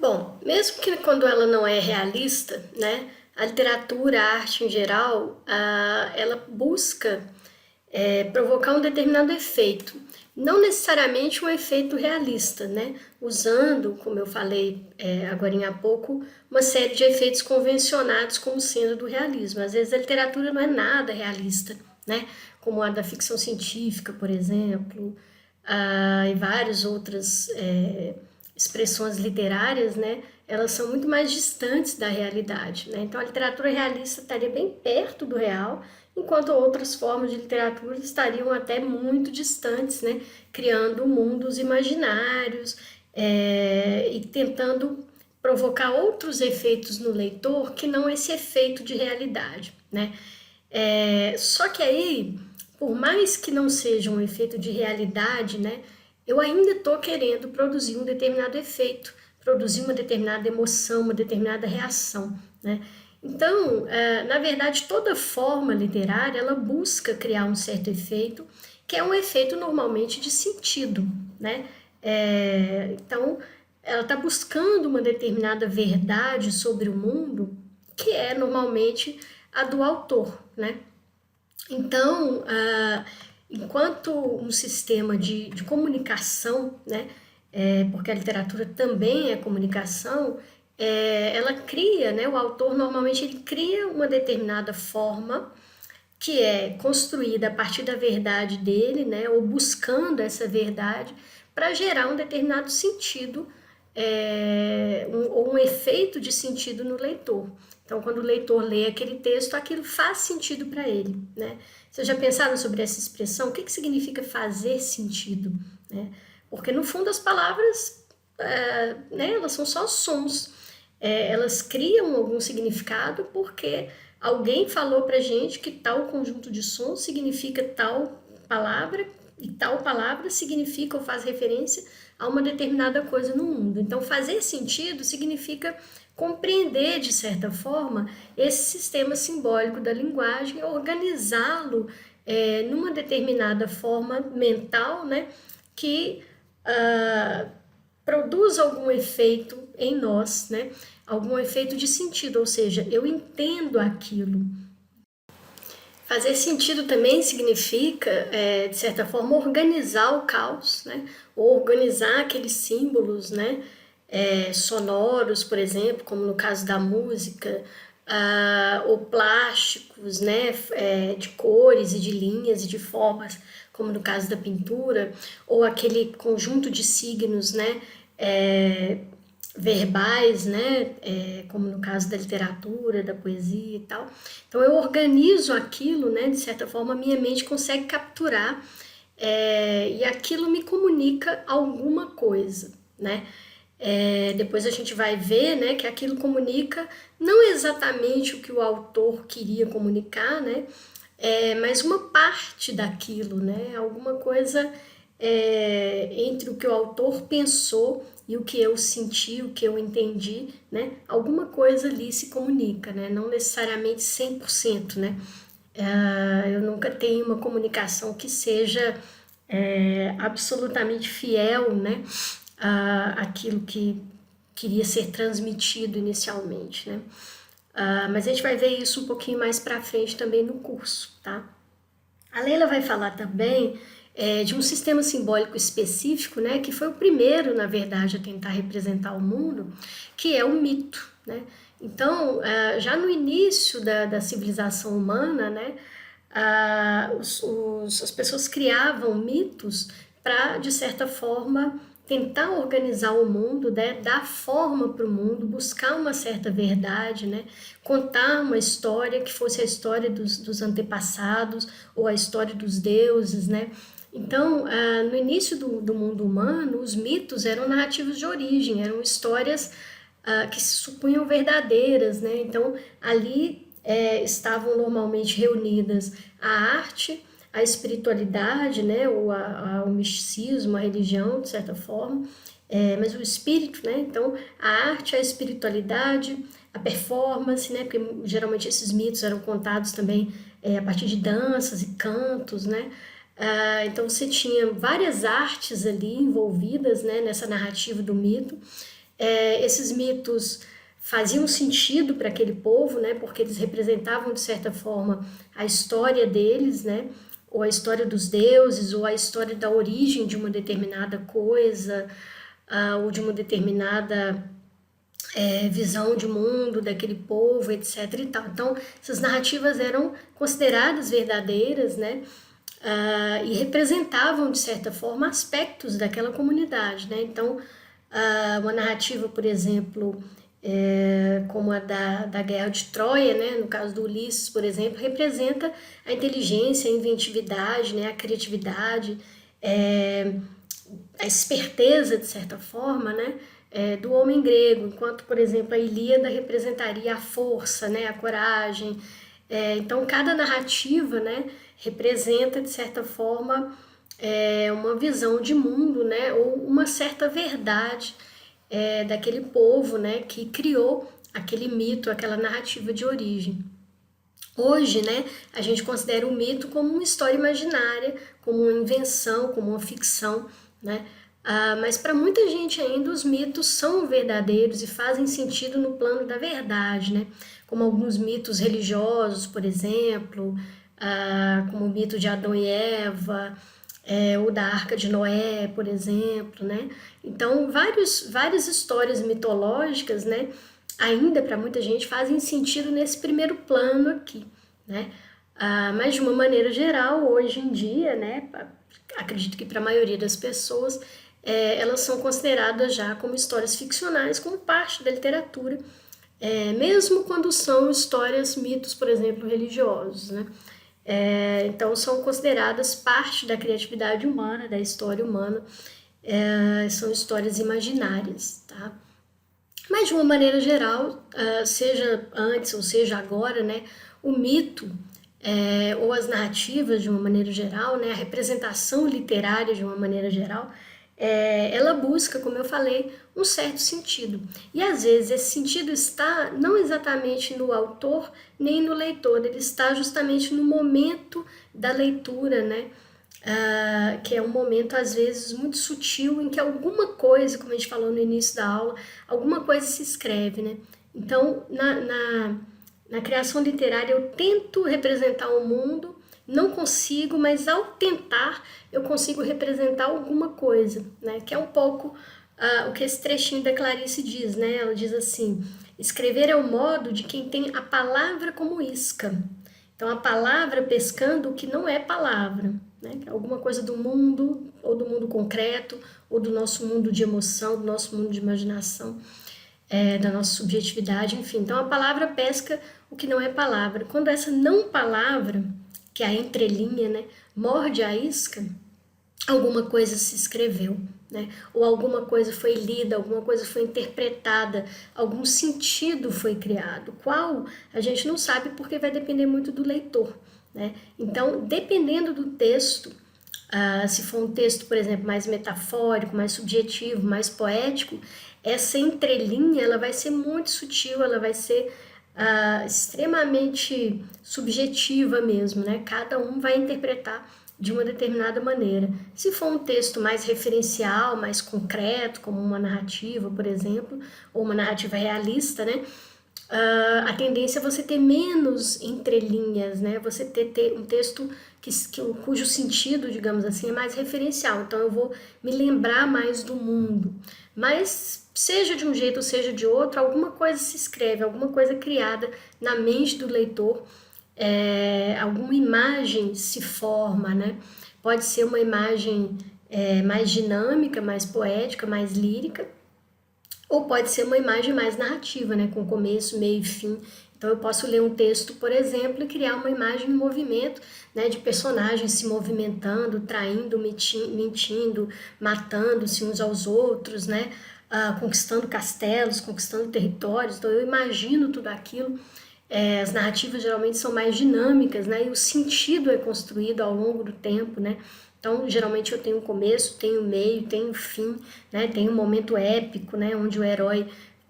Bom, mesmo que quando ela não é realista, né, a literatura, a arte em geral, ela busca provocar um determinado efeito. Não necessariamente um efeito realista, né? Usando, como eu falei agora há pouco, uma série de efeitos convencionados como sendo do realismo. Às vezes a literatura não é nada realista, né? Como a da ficção científica, por exemplo, e várias outras expressões literárias, né? Elas são muito mais distantes da realidade, né? Então a literatura realista estaria bem perto do real, enquanto outras formas de literatura estariam até muito distantes, né? Criando mundos imaginários e tentando provocar outros efeitos no leitor que não esse efeito de realidade, né? Só que aí, por mais que não seja um efeito de realidade, né? Eu ainda estou querendo produzir um determinado efeito, produzir uma determinada emoção, uma determinada reação, né? Então, na verdade, toda forma literária, ela busca criar um certo efeito, que é um efeito normalmente de sentido, né? Então, ela está buscando uma determinada verdade sobre o mundo, que é normalmente a do autor, né? Então, enquanto um sistema de comunicação, né, porque a literatura também é comunicação, ela cria, né, o autor normalmente ele cria uma determinada forma que é construída a partir da verdade dele, né, ou buscando essa verdade para gerar um determinado sentido ou um efeito de sentido no leitor. Então, quando o leitor lê aquele texto, aquilo faz sentido para ele, né? Vocês já pensaram sobre essa expressão? O que significa fazer sentido, né? Porque, no fundo, as palavras, né, elas são só sons. Elas criam algum significado porque alguém falou pra gente que tal conjunto de sons significa tal palavra e tal palavra significa ou faz referência a uma determinada coisa no mundo. Então, fazer sentido significa compreender, de certa forma, esse sistema simbólico da linguagem, organizá-lo numa determinada forma mental, né, que produz algum efeito em nós, né, algum efeito de sentido, ou seja, eu entendo aquilo. Fazer sentido também significa, de certa forma, organizar o caos, né? Ou organizar aqueles símbolos, né? Sonoros, por exemplo, como no caso da música, ou plásticos, né? De cores e de linhas e de formas, como no caso da pintura, ou aquele conjunto de signos, né? Verbais, né, como no caso da literatura, da poesia e tal. Então eu organizo aquilo, né, de certa forma a minha mente consegue capturar e aquilo me comunica alguma coisa, né. Depois a gente vai ver, né, que aquilo comunica não exatamente o que o autor queria comunicar, né, mas uma parte daquilo, né, alguma coisa entre o que o autor pensou e o que eu senti, o que eu entendi, né? Alguma coisa ali se comunica, né? Não necessariamente 100%, né? Eu nunca tenho uma comunicação que seja absolutamente fiel, né? Àquilo que queria ser transmitido inicialmente, né? Mas a gente vai ver isso um pouquinho mais para frente também no curso, tá? A Leila vai falar também de um sistema simbólico específico, né, que foi o primeiro, na verdade, a tentar representar o mundo, que é o mito, né? Então, já no início da civilização humana, né, as pessoas criavam mitos para, de certa forma, tentar organizar o mundo, né, dar forma para o mundo, buscar uma certa verdade, né, contar uma história que fosse a história dos antepassados ou a história dos deuses, né. Então, no início do mundo humano, os mitos eram narrativas de origem, eram histórias que se supunham verdadeiras, né. Então, ali estavam normalmente reunidas a arte, a espiritualidade, né, ou o misticismo, a religião, de certa forma, mas o espírito, né, então a arte, a espiritualidade, a performance, né, porque geralmente esses mitos eram contados também a partir de danças e cantos, né, então você tinha várias artes ali envolvidas, né, nessa narrativa do mito, Esses mitos faziam sentido para aquele povo, né, porque eles representavam, de certa forma, a história deles, né, ou a história dos deuses, ou a história da origem de uma determinada coisa, ou de uma determinada visão de mundo daquele povo, etc. e tal. Então, essas narrativas eram consideradas verdadeiras, né? E representavam, de certa forma, aspectos daquela comunidade, né? Então, uma narrativa, por exemplo, como a da Guerra de Troia, né? No caso do Ulisses, por exemplo, representa a inteligência, a inventividade, né? A criatividade, a esperteza, de certa forma, né? Do homem grego, enquanto, por exemplo, a Ilíada representaria a força, né? A coragem. Então, cada narrativa, né? Representa, de certa forma, uma visão de mundo, né? Ou uma certa verdade daquele povo, né? Que criou aquele mito, aquela narrativa de origem. Hoje, né, a gente considera o mito como uma história imaginária, como uma invenção, como uma ficção, né? Mas para muita gente ainda os mitos são verdadeiros e fazem sentido no plano da verdade, né? Como alguns mitos religiosos, por exemplo, como o mito de Adão e Eva, ou da Arca de Noé, por exemplo, né? Então, várias histórias mitológicas, né? Ainda para muita gente fazem sentido nesse primeiro plano aqui, né? Mas de uma maneira geral, hoje em dia, né? Acredito que para a maioria das pessoas, elas são consideradas já como histórias ficcionais, como parte da literatura, mesmo quando são histórias, mitos, por exemplo, religiosos, né? Então são consideradas parte da criatividade humana, da história humana, são histórias imaginárias, tá? Mas de uma maneira geral, seja antes ou seja agora, né, o mito ou as narrativas de uma maneira geral, né, a representação literária de uma maneira geral, ela busca, como eu falei, um certo sentido. E às vezes esse sentido está não exatamente no autor nem no leitor, ele está justamente no momento da leitura, né? Que é um momento às vezes muito sutil em que alguma coisa, como a gente falou no início da aula, alguma coisa se escreve, né? Então, na criação literária eu tento representar o mundo, não consigo, mas ao tentar eu consigo representar alguma coisa, né? Que é um pouco o que esse trechinho da Clarice diz, né? Ela diz assim: escrever é o modo de quem tem a palavra como isca. Então, a palavra pescando o que não é palavra, né? Alguma coisa do mundo, ou do mundo concreto, ou do nosso mundo de emoção, do nosso mundo de imaginação, da nossa subjetividade, enfim. Então, a palavra pesca o que não é palavra. Quando essa não palavra, que é a entrelinha, né, morde a isca, alguma coisa se escreveu, né? Ou alguma coisa foi lida, alguma coisa foi interpretada, algum sentido foi criado. Qual? A gente não sabe porque vai depender muito do leitor, né? Então, dependendo do texto, se for um texto, por exemplo, mais metafórico, mais subjetivo, mais poético, essa entrelinha ela vai ser muito sutil, ela vai ser extremamente subjetiva mesmo, né? Cada um vai interpretar de uma determinada maneira. Se for um texto mais referencial, mais concreto, como uma narrativa, por exemplo, ou uma narrativa realista, né? A tendência é você ter menos entrelinhas, né? Você ter um texto cujo sentido, digamos assim, é mais referencial. Então eu vou me lembrar mais do mundo. Mas seja de um jeito ou seja de outro, alguma coisa se escreve, alguma coisa criada na mente do leitor, alguma imagem se forma, né? Pode ser uma imagem mais dinâmica, mais poética, mais lírica, ou pode ser uma imagem mais narrativa, né? Com começo, meio e fim. Então eu posso ler um texto, por exemplo, e criar uma imagem em movimento, né? De personagens se movimentando, traindo, mentindo, matando-se uns aos outros, né? Conquistando castelos, conquistando territórios. Então eu imagino tudo aquilo. As narrativas geralmente são mais dinâmicas, né? E o sentido é construído ao longo do tempo, né? Então, geralmente eu tenho um começo, tenho um meio, tenho um fim, né? Tem um momento épico, né? Onde o herói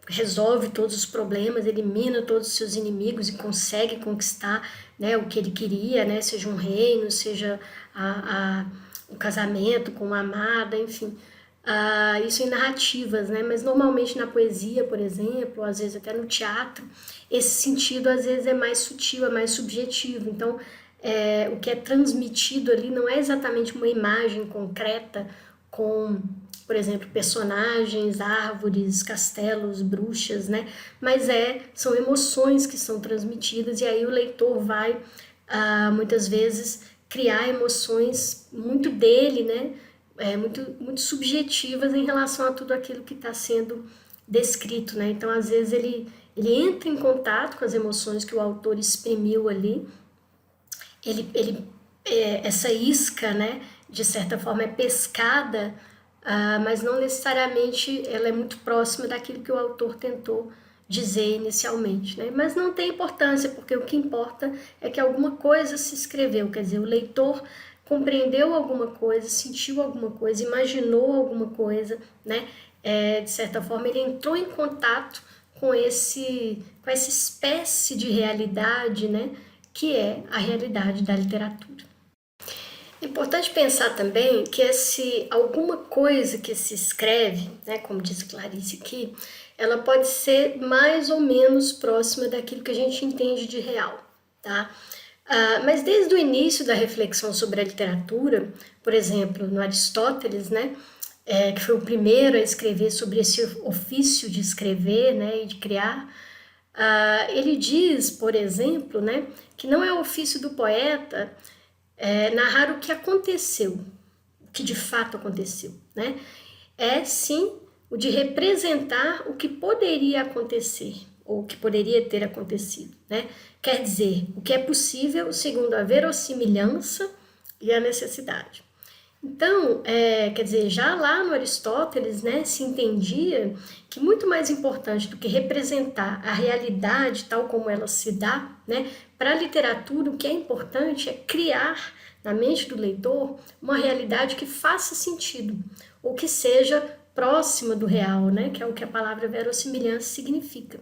resolve todos os problemas, elimina todos os seus inimigos e consegue conquistar, né, o que ele queria, né? Seja um reino, seja o casamento com uma amada, enfim. isso em narrativas, né? Mas normalmente na poesia, por exemplo, ou às vezes até no teatro, esse sentido às vezes é mais sutil, é mais subjetivo. Então, o que é transmitido ali não é exatamente uma imagem concreta com, por exemplo, personagens, árvores, castelos, bruxas, né? Mas são emoções que são transmitidas e aí o leitor vai, muitas vezes, criar emoções muito dele, né? Muito subjetivas em relação a tudo aquilo que está sendo descrito, né? Então, às vezes, ele entra em contato com as emoções que o autor exprimiu ali, essa isca, né, de certa forma é pescada, mas não necessariamente ela é muito próxima daquilo que o autor tentou dizer inicialmente, né? Mas não tem importância, porque o que importa é que alguma coisa se escreveu, quer dizer, o leitor compreendeu alguma coisa, sentiu alguma coisa, imaginou alguma coisa, né? De certa forma, ele entrou em contato com essa espécie de realidade, né? Que é a realidade da literatura. É importante pensar também que alguma coisa que se escreve, né, como diz Clarice aqui, ela pode ser mais ou menos próxima daquilo que a gente entende de real, tá? Mas desde o início da reflexão sobre a literatura, por exemplo, no Aristóteles, né, que foi o primeiro a escrever sobre esse ofício de escrever, né, e de criar, ele diz, por exemplo, né, que não é o ofício do poeta narrar o que aconteceu, o que de fato aconteceu, né? É sim o de representar o que poderia acontecer, ou o que poderia ter acontecido, né? Quer dizer, o que é possível segundo a verossimilhança e a necessidade. Então, quer dizer, já lá no Aristóteles, né, se entendia que muito mais importante do que representar a realidade tal como ela se dá, né, para a literatura o que é importante é criar na mente do leitor uma realidade que faça sentido, ou que seja próxima do real, né, que é o que a palavra verossimilhança significa.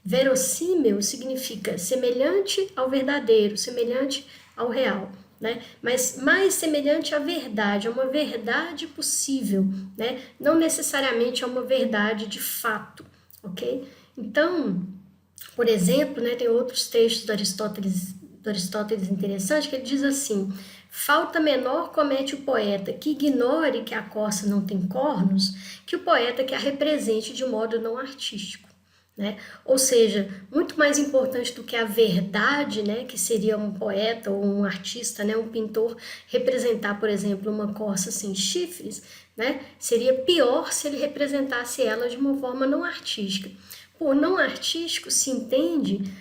Verossímil significa semelhante ao verdadeiro, semelhante ao real. Né? Mas mais semelhante à verdade, a uma verdade possível, né? Não necessariamente a uma verdade de fato, ok? Então, por exemplo, né, tem outros textos do Aristóteles interessantes que ele diz assim: falta menor comete o poeta que ignore que a corça não tem cornos, que o poeta que a represente de modo não artístico. Né? Ou seja, muito mais importante do que a verdade, né, que seria um poeta ou um artista, né, um pintor, representar, por exemplo, uma corça sem chifres, né, seria pior se ele representasse ela de uma forma não artística. Por não artístico se entende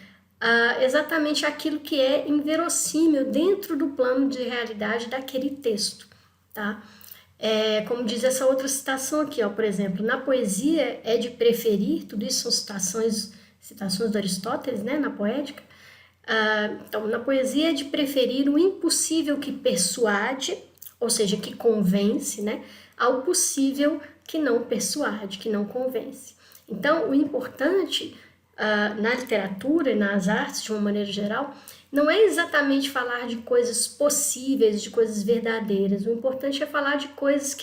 exatamente aquilo que é inverossímil dentro do plano de realidade daquele texto. Tá? Como diz essa outra citação aqui, ó, por exemplo, na poesia é de preferir, tudo isso são citações do Aristóteles, né, na poética. Então, na poesia é de preferir o impossível que persuade, ou seja, que convence, né, ao possível que não persuade, que não convence. Então, o importante na literatura e nas artes, de uma maneira geral, não é exatamente falar de coisas possíveis, de coisas verdadeiras. O importante é falar de coisas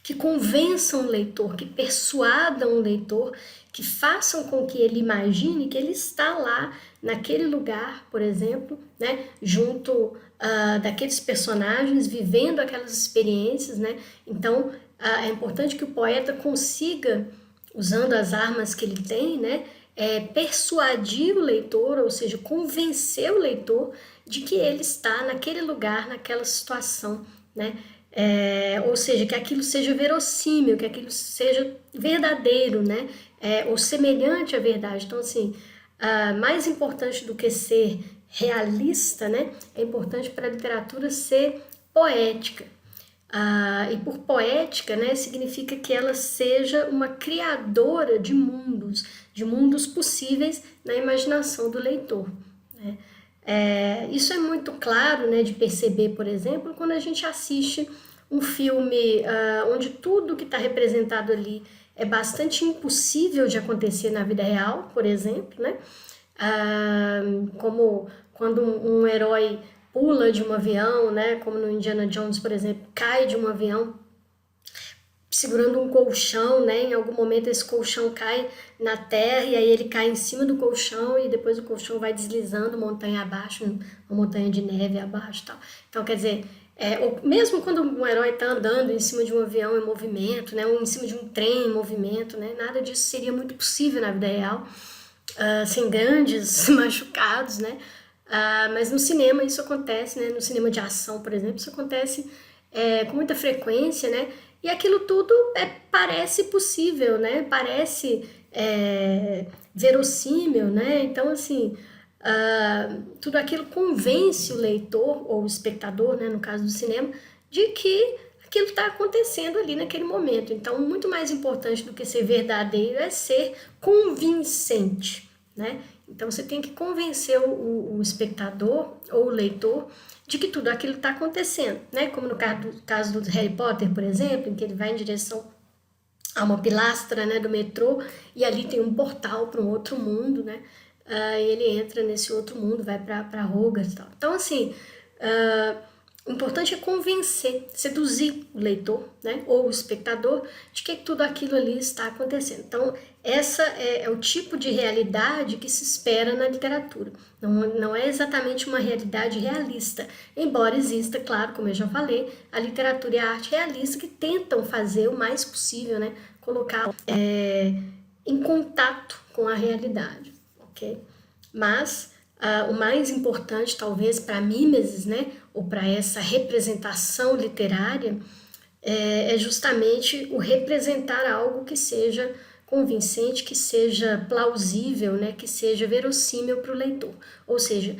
que convençam o leitor, que persuadam o leitor, que façam com que ele imagine que ele está lá, naquele lugar, por exemplo, né, junto daqueles personagens, vivendo aquelas experiências, né? Então, é importante que o poeta consiga, usando as armas que ele tem, né, persuadir o leitor, ou seja, convencer o leitor de que ele está naquele lugar, naquela situação, né? Ou seja, que aquilo seja verossímil, que aquilo seja verdadeiro, né? Ou semelhante à verdade. Então, assim, mais importante do que ser realista, né? É importante para a literatura ser poética. E por poética, né, significa que ela seja uma criadora de mundos possíveis na imaginação do leitor. Né? Isso é muito claro, né, de perceber, por exemplo, quando a gente assiste um filme onde tudo que está representado ali é bastante impossível de acontecer na vida real, por exemplo, né? Como quando um herói pula de um avião, né, como no Indiana Jones, por exemplo, cai de um avião. segurando um colchão, né? Em algum momento esse colchão cai na terra e aí ele cai em cima do colchão e depois o colchão vai deslizando montanha abaixo, uma montanha de neve abaixo, tal. Então, quer dizer, ou mesmo quando um herói está andando em cima de um avião em movimento, né? Ou em cima de um trem em movimento, né? Nada disso seria muito possível na vida real, sem grandes machucados, né? Mas no cinema isso acontece, né? No cinema de ação, por exemplo, isso acontece com muita frequência, né? E aquilo tudo parece possível, né? Parece verossímil, né? Então, assim, tudo aquilo convence o leitor ou o espectador, né? No caso do cinema, de que aquilo está acontecendo ali naquele momento. Então, muito mais importante do que ser verdadeiro é ser convincente, né? Então, você tem que convencer o espectador ou o leitor de que tudo aquilo está acontecendo, né? Como no caso do Harry Potter, por exemplo, em que ele vai em direção a uma pilastra, né, do metrô e ali tem um portal para um outro mundo, né? Ele entra nesse outro mundo, vai para Hogwarts e tal. Então, assim, o importante é convencer, seduzir o leitor, né, ou o espectador de que tudo aquilo ali está acontecendo. Então, essa é o tipo de realidade que se espera na literatura. Não é exatamente uma realidade realista, embora exista, claro, como eu já falei, a literatura e a arte realista que tentam fazer o mais possível, né, colocar em contato com a realidade, ok? Mas o mais importante, talvez, para a mimesis, né, ou para essa representação literária, é justamente o representar algo que seja convincente, que seja plausível, né, que seja verossímil para o leitor. Ou seja,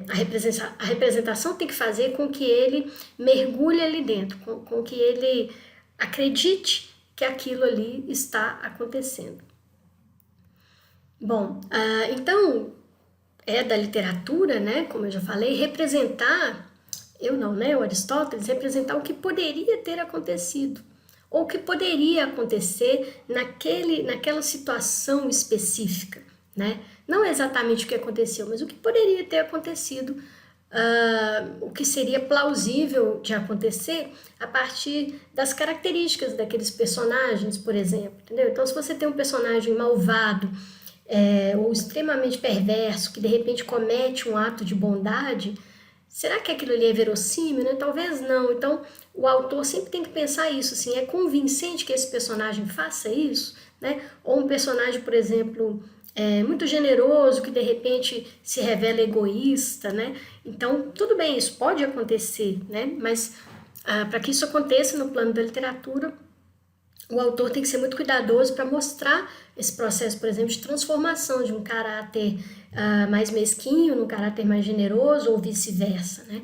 a representação tem que fazer com que ele mergulhe ali dentro, com que ele acredite que aquilo ali está acontecendo. Bom, então é da literatura, né, como eu já falei, representar, o Aristóteles, representar o que poderia ter acontecido, ou o que poderia acontecer naquela situação específica, né? Não exatamente o que aconteceu, mas o que poderia ter acontecido, o que seria plausível de acontecer a partir das características daqueles personagens, por exemplo, entendeu? Então, se você tem um personagem malvado, ou extremamente perverso, que de repente comete um ato de bondade, será que aquilo ali é verossímil, né? Talvez não. Então, o autor sempre tem que pensar isso, assim, é convincente que esse personagem faça isso, né? Ou um personagem, por exemplo, muito generoso, que de repente se revela egoísta, né? Então, tudo bem, isso pode acontecer, né? Mas para que isso aconteça no plano da literatura, o autor tem que ser muito cuidadoso para mostrar esse processo, por exemplo, de transformação de um caráter mais mesquinho num caráter mais generoso ou vice-versa, né?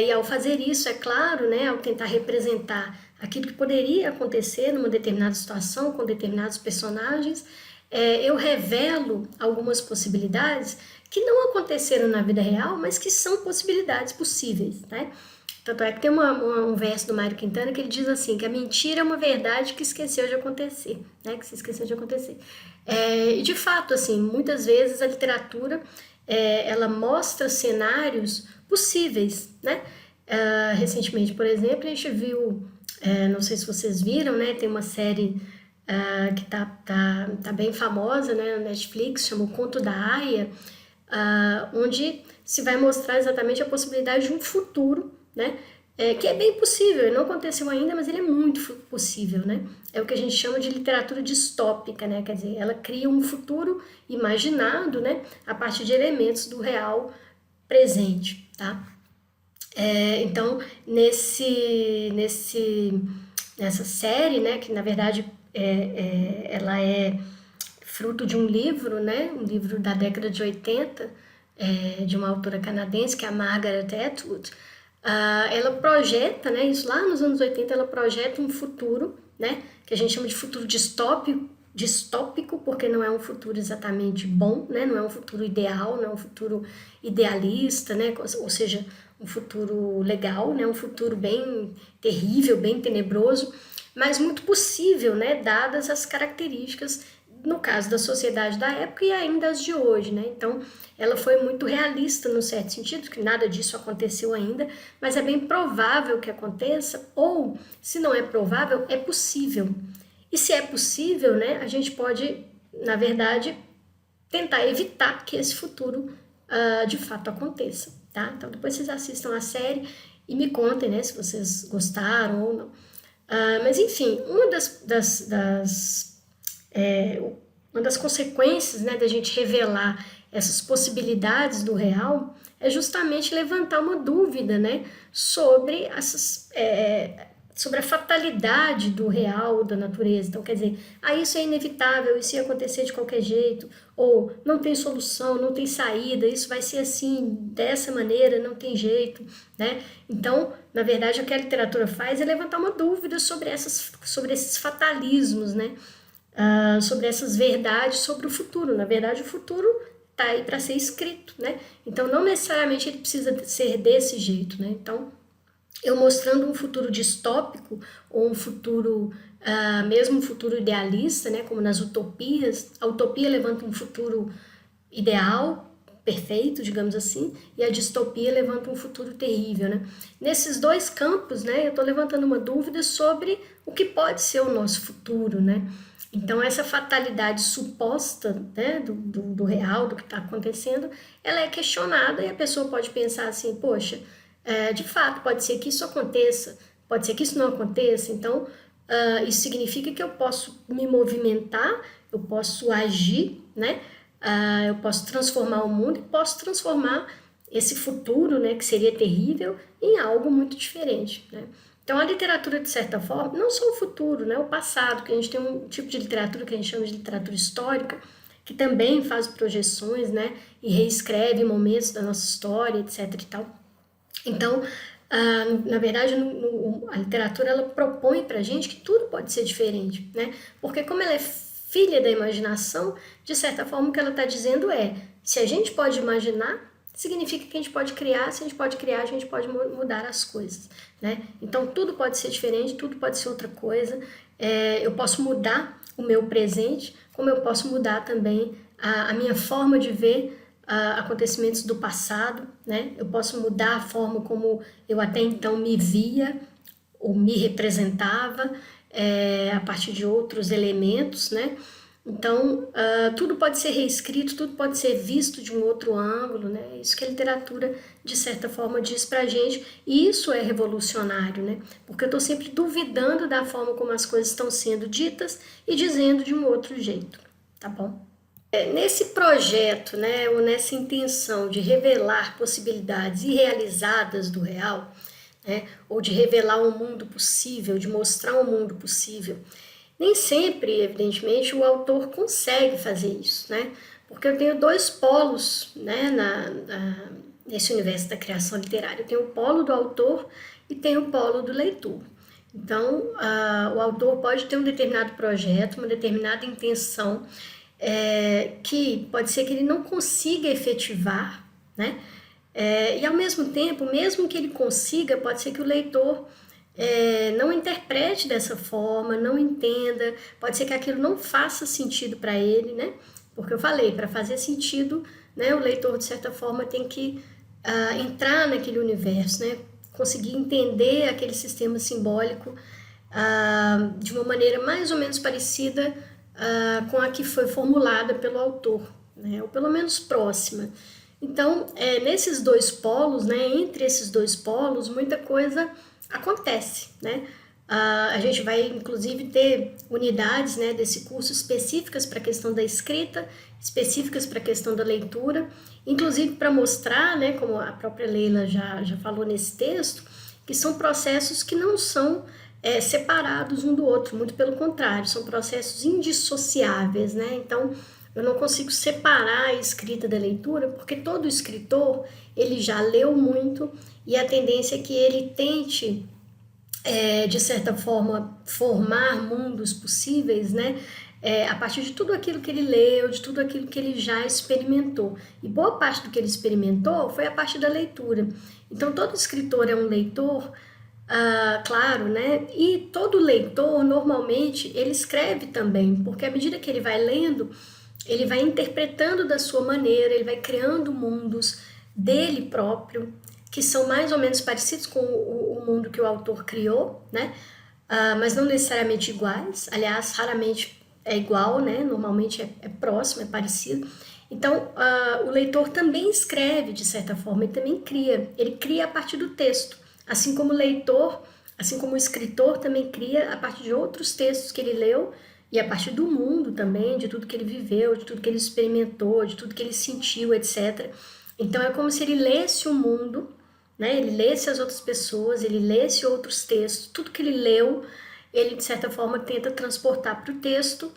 E ao fazer isso, é claro, né, ao tentar representar aquilo que poderia acontecer numa determinada situação com determinados personagens, eu revelo algumas possibilidades que não aconteceram na vida real, mas que são possibilidades possíveis, né? Tanto é que tem um verso do Mário Quintana que ele diz assim, que a mentira é uma verdade que esqueceu de acontecer, né? Que se esqueceu de acontecer. E de fato, assim, muitas vezes a literatura, ela mostra cenários possíveis, né? Recentemente, por exemplo, a gente viu, não sei se vocês viram, né? Tem uma série que tá bem famosa, né? Na Netflix, chama O Conto da Aia, onde se vai mostrar exatamente a possibilidade de um futuro, né? Que é bem possível, não aconteceu ainda, mas ele é muito possível, né? É o que a gente chama de literatura distópica, né? Quer dizer, ela cria um futuro imaginado, né? A partir de elementos do real presente, tá? Então, nessa série, né? Que na verdade ela é fruto de um livro, né? Um livro da década de 80, de uma autora canadense, que é a Margaret Atwood. Ela projeta, né, isso lá nos anos 80, ela projeta um futuro, né, que a gente chama de futuro distópico, porque não é um futuro exatamente bom, né, não é um futuro ideal, não é um futuro idealista, né, ou seja, um futuro legal, né, um futuro bem terrível, bem tenebroso, mas muito possível, né, dadas as características no caso da sociedade da época e ainda as de hoje, né? Então, ela foi muito realista no certo sentido, que nada disso aconteceu ainda, mas é bem provável que aconteça, ou, se não é provável, é possível. E se é possível, né, a gente pode, na verdade, tentar evitar que esse futuro de fato aconteça, tá? Então, depois vocês assistam a série e me contem, né, se vocês gostaram ou não. Mas, enfim, uma das consequências, né, da gente revelar essas possibilidades do real é justamente levantar uma dúvida, né, sobre sobre a fatalidade do real, da natureza. Então, quer dizer, isso é inevitável, isso ia acontecer de qualquer jeito, ou não tem solução, não tem saída, isso vai ser assim, dessa maneira, não tem jeito, né? Então, na verdade, o que a literatura faz é levantar uma dúvida sobre esses fatalismos, né? Sobre essas verdades sobre o futuro. Na verdade, o futuro está aí para ser escrito, né? Então, não necessariamente ele precisa ser desse jeito, né? Então, eu mostrando um futuro distópico ou um futuro, mesmo um futuro idealista, né, como nas utopias, a utopia levanta um futuro ideal, perfeito, digamos assim, e a distopia levanta um futuro terrível, né? Nesses dois campos, né, eu estou levantando uma dúvida sobre o que pode ser o nosso futuro, né? Então, essa fatalidade suposta, né, do real, do que está acontecendo, ela é questionada e a pessoa pode pensar assim, poxa, de fato, pode ser que isso aconteça, pode ser que isso não aconteça, então isso significa que eu posso me movimentar, eu posso agir, né? Eu posso transformar o mundo e posso transformar esse futuro, né, que seria terrível, em algo muito diferente, né? Então, a literatura, de certa forma, não só o futuro, né, o passado, que a gente tem um tipo de literatura que a gente chama de literatura histórica, que também faz projeções, né, e reescreve momentos da nossa história, etc e tal. Então, na verdade, a literatura ela propõe para a gente que tudo pode ser diferente, né? Porque como ela é filha da imaginação, de certa forma o que ela está dizendo é, se a gente pode imaginar, significa que a gente pode criar, se a gente pode criar, a gente pode mudar as coisas, né? Então, tudo pode ser diferente, tudo pode ser outra coisa, eu posso mudar o meu presente, como eu posso mudar também a minha forma de ver acontecimentos do passado, né? Eu posso mudar a forma como eu até então me via ou me representava a partir de outros elementos, né? Então, tudo pode ser reescrito, tudo pode ser visto de um outro ângulo, né? Isso que a literatura, de certa forma, diz pra gente, e isso é revolucionário, né? Porque eu estou sempre duvidando da forma como as coisas estão sendo ditas e dizendo de um outro jeito, tá bom? Nesse projeto, né, ou nessa intenção de revelar possibilidades irrealizadas do real, né, ou de revelar um mundo possível, de mostrar um mundo possível, nem sempre, evidentemente, o autor consegue fazer isso, né? Porque eu tenho dois polos, né, nesse universo da criação literária. Eu tenho o polo do autor e tenho o polo do leitor. Então, o autor pode ter um determinado projeto, uma determinada intenção, que pode ser que ele não consiga efetivar, né? E ao mesmo tempo, mesmo que ele consiga, pode ser que o leitor não interprete dessa forma, não entenda, pode ser que aquilo não faça sentido para ele, né? Porque eu falei, para fazer sentido, né, o leitor, de certa forma, tem que entrar naquele universo, né? Conseguir entender aquele sistema simbólico de uma maneira mais ou menos parecida com a que foi formulada pelo autor, né? Ou pelo menos próxima. Então, nesses dois polos, né, entre esses dois polos, muita coisa acontece, né? A gente vai, inclusive, ter unidades, né, desse curso específicas para a questão da escrita, específicas para a questão da leitura, inclusive para mostrar, né, como a própria Leila já falou nesse texto, que são processos que não são separados um do outro, muito pelo contrário, são processos indissociáveis, né? Então, eu não consigo separar a escrita da leitura, porque todo escritor, ele já leu muito e a tendência é que ele tente, de certa forma, formar mundos possíveis, né? A partir de tudo aquilo que ele leu, de tudo aquilo que ele já experimentou. E boa parte do que ele experimentou foi a partir da leitura. Então, todo escritor é um leitor claro, né? E todo leitor, normalmente, ele escreve também, porque à medida que ele vai lendo, ele vai interpretando da sua maneira, ele vai criando mundos dele próprio, que são mais ou menos parecidos com o mundo que o autor criou, né? Mas não necessariamente iguais, aliás, raramente é igual, né? Normalmente é próximo, é parecido. Então, o leitor também escreve, de certa forma, ele cria a partir do texto, assim como o leitor, assim como o escritor também cria a partir de outros textos que ele leu e a partir do mundo também, de tudo que ele viveu, de tudo que ele experimentou, de tudo que ele sentiu, etc. Então, é como se ele lesse o mundo, né? Ele lesse as outras pessoas, ele lesse outros textos, tudo que ele leu, ele de certa forma tenta transportar para o texto,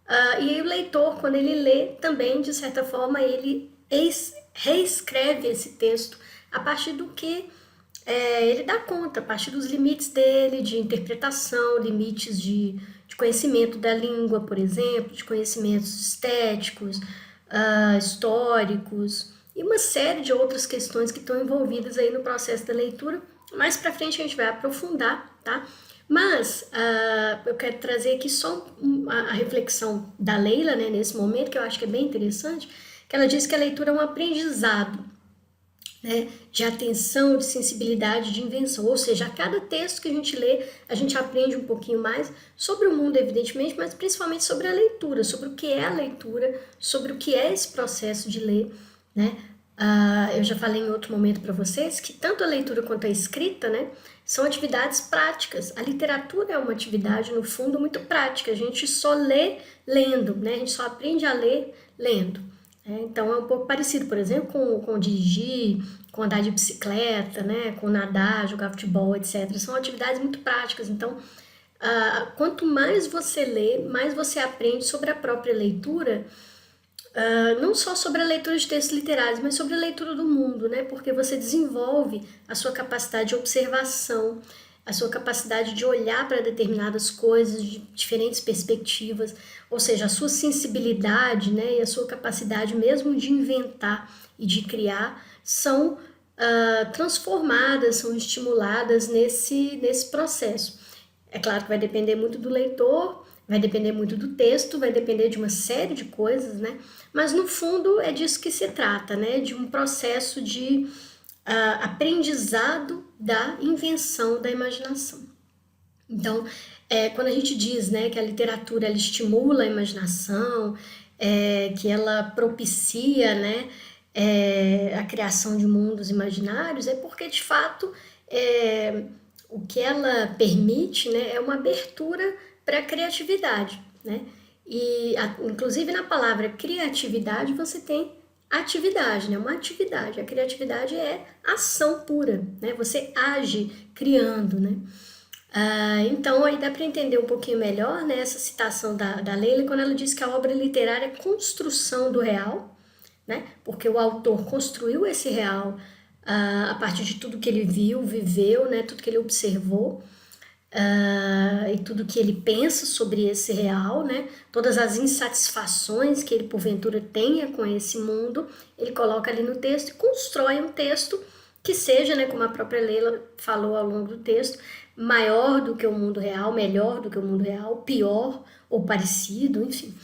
e aí o leitor, quando ele lê, também de certa forma ele reescreve esse texto a partir do que ele dá conta, a partir dos limites dele, de interpretação, limites de conhecimento da língua, por exemplo, de conhecimentos estéticos, históricos, e uma série de outras questões que estão envolvidas aí no processo da leitura. Mais para frente a gente vai aprofundar, tá? Mas eu quero trazer aqui só a reflexão da Leila, né, nesse momento, que eu acho que é bem interessante, que ela diz que a leitura é um aprendizado, né, de atenção, de sensibilidade, de invenção. Ou seja, a cada texto que a gente lê, a gente aprende um pouquinho mais sobre o mundo, evidentemente, mas principalmente sobre a leitura, sobre o que é a leitura, sobre o que é esse processo de ler, né? Eu já falei em outro momento para vocês que tanto a leitura quanto a escrita, né, são atividades práticas. A literatura é uma atividade, no fundo, muito prática. A gente só lê lendo, né? A gente só aprende a ler lendo. Então é um pouco parecido, por exemplo, com dirigir, com andar de bicicleta, né, com nadar, jogar futebol, etc. São atividades muito práticas. Então, quanto mais você lê, mais você aprende sobre a própria leitura, não só sobre a leitura de textos literários, mas sobre a leitura do mundo, né? Porque você desenvolve a sua capacidade de observação, a sua capacidade de olhar para determinadas coisas de diferentes perspectivas, ou seja, a sua sensibilidade, né, e a sua capacidade mesmo de inventar e de criar são transformadas, são estimuladas nesse processo. É claro que vai depender muito do leitor, vai depender muito do texto, vai depender de uma série de coisas, né? Mas no fundo é disso que se trata, né? De um processo de aprendizado da invenção da imaginação. Então, quando a gente diz, né, que a literatura ela estimula a imaginação, que ela propicia, né, a criação de mundos imaginários, é porque de fato o que ela permite, né, é uma abertura para a criatividade, né? E inclusive na palavra criatividade você tem atividade, né? Uma atividade. A criatividade é ação pura, né? Você age criando, né? Então aí dá para entender um pouquinho melhor, né, essa citação da Leila quando ela diz que a obra literária é construção do real, né? Porque o autor construiu esse real a partir de tudo que ele viu, viveu, né? Tudo que ele observou. E tudo que ele pensa sobre esse real, né? Todas as insatisfações que ele porventura tenha com esse mundo, ele coloca ali no texto e constrói um texto que seja, né, como a própria Leila falou ao longo do texto, maior do que o mundo real, melhor do que o mundo real, pior ou parecido, enfim.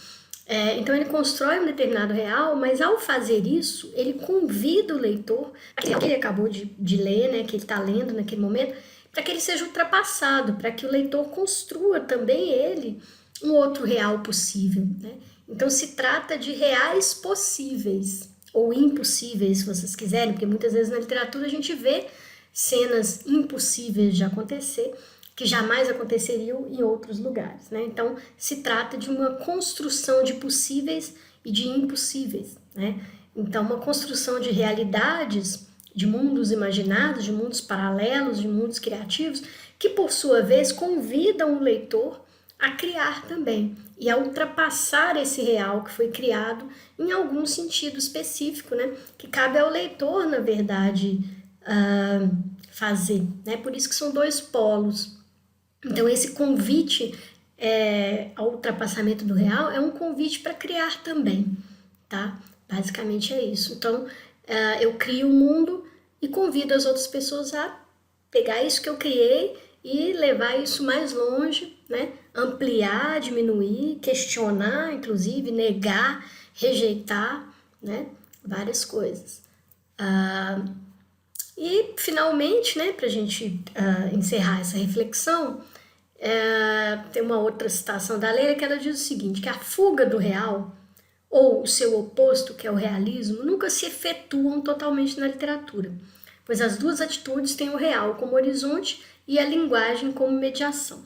Então ele constrói um determinado real, mas ao fazer isso, ele convida o leitor, que ele acabou de ler, né, que ele está lendo naquele momento, para que ele seja ultrapassado, para que o leitor construa também ele um outro real possível, né? Então se trata de reais possíveis, ou impossíveis, se vocês quiserem, porque muitas vezes na literatura a gente vê cenas impossíveis de acontecer, que jamais aconteceriam em outros lugares, né? Então se trata de uma construção de possíveis e de impossíveis, né? Então uma construção de realidades, de mundos imaginados, de mundos paralelos, de mundos criativos, que por sua vez convidam o leitor a criar também e a ultrapassar esse real que foi criado em algum sentido específico, né? Que cabe ao leitor, na verdade, fazer, né? Por isso que são dois polos. Então esse convite ao ultrapassamento do real é um convite para criar também, tá? Basicamente é isso. Então eu crio o mundo e convido as outras pessoas a pegar isso que eu criei e levar isso mais longe, né? Ampliar, diminuir, questionar, inclusive, negar, rejeitar, né? Várias coisas. E, finalmente, né, para a gente encerrar essa reflexão, tem uma outra citação da Leila que ela diz o seguinte, que a fuga do real, ou o seu oposto, que é o realismo, nunca se efetuam totalmente na literatura, pois as duas atitudes têm o real como horizonte e a linguagem como mediação.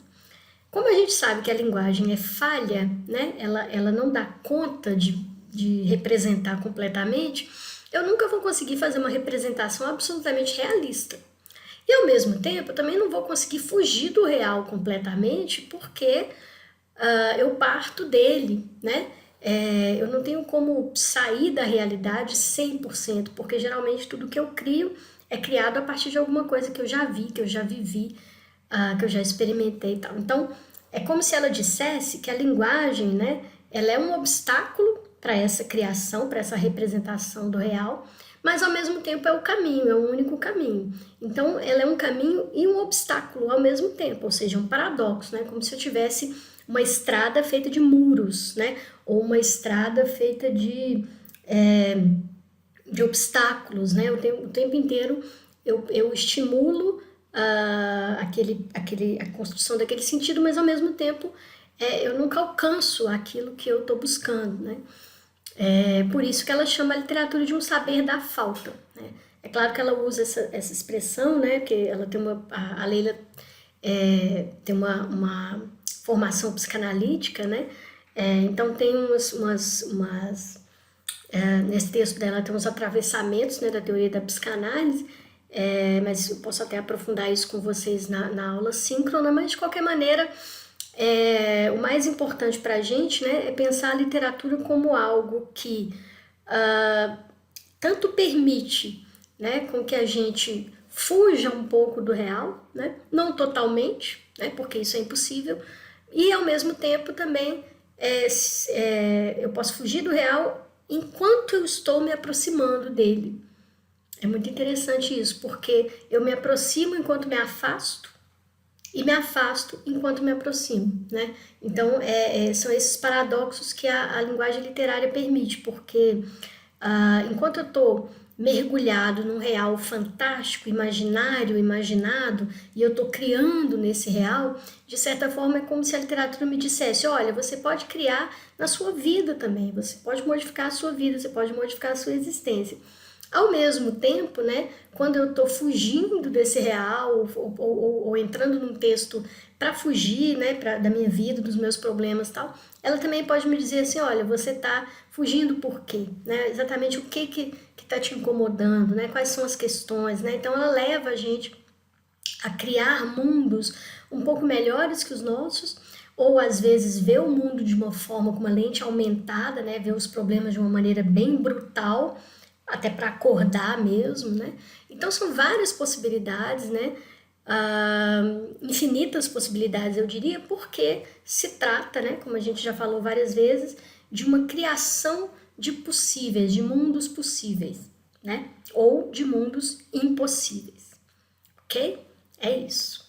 Como a gente sabe que a linguagem é falha, né, ela não dá conta de representar completamente, eu nunca vou conseguir fazer uma representação absolutamente realista. E ao mesmo tempo, eu também não vou conseguir fugir do real completamente, porque eu parto dele, né? Eu não tenho como sair da realidade 100%, porque geralmente tudo que eu crio é criado a partir de alguma coisa que eu já vi, que eu já vivi, que eu já experimentei e tal. Então, é como se ela dissesse que a linguagem, né, ela é um obstáculo para essa criação, para essa representação do real, mas ao mesmo tempo é o caminho, é o único caminho. Então, ela é um caminho e um obstáculo ao mesmo tempo, ou seja, um paradoxo, né? Como se eu tivesse uma estrada feita de muros, né? Ou uma estrada feita de obstáculos, né? O tempo inteiro eu estimulo a construção daquele sentido, mas ao mesmo tempo eu nunca alcanço aquilo que eu estou buscando, né? É por isso que ela chama a literatura de um saber da falta, né? É claro que ela usa essa expressão, né? Que ela tem a Leila tem uma formação psicanalítica, né? Então tem nesse texto dela tem uns atravessamentos, né, da teoria da psicanálise, mas eu posso até aprofundar isso com vocês na aula síncrona, mas de qualquer maneira, o mais importante para a gente, né, é pensar a literatura como algo que tanto permite, né, com que a gente fuja um pouco do real, né, não totalmente, né, porque isso é impossível, e ao mesmo tempo também eu posso fugir do real enquanto eu estou me aproximando dele. É muito interessante isso, porque eu me aproximo enquanto me afasto e me afasto enquanto me aproximo, né? Então, são esses paradoxos que a linguagem literária permite, porque enquanto eu estou mergulhado num real fantástico, imaginário, imaginado, e eu estou criando nesse real, de certa forma é como se a literatura me dissesse, olha, você pode criar na sua vida também, você pode modificar a sua vida, você pode modificar a sua existência. Ao mesmo tempo, né, quando eu estou fugindo desse real ou entrando num texto para fugir, né, da minha vida, dos meus problemas e tal, ela também pode me dizer assim, olha, você está fugindo por quê? Né? Exatamente o que está te incomodando, né? Quais são as questões, né? Então ela leva a gente a criar mundos um pouco melhores que os nossos, ou às vezes ver o mundo de uma forma com uma lente aumentada, né? Ver os problemas de uma maneira bem brutal, até para acordar mesmo, né? Então são várias possibilidades, né? Infinitas possibilidades, eu diria, porque se trata, né, como a gente já falou várias vezes, de uma criação de possíveis, de mundos possíveis, né? Ou de mundos impossíveis, ok? É isso.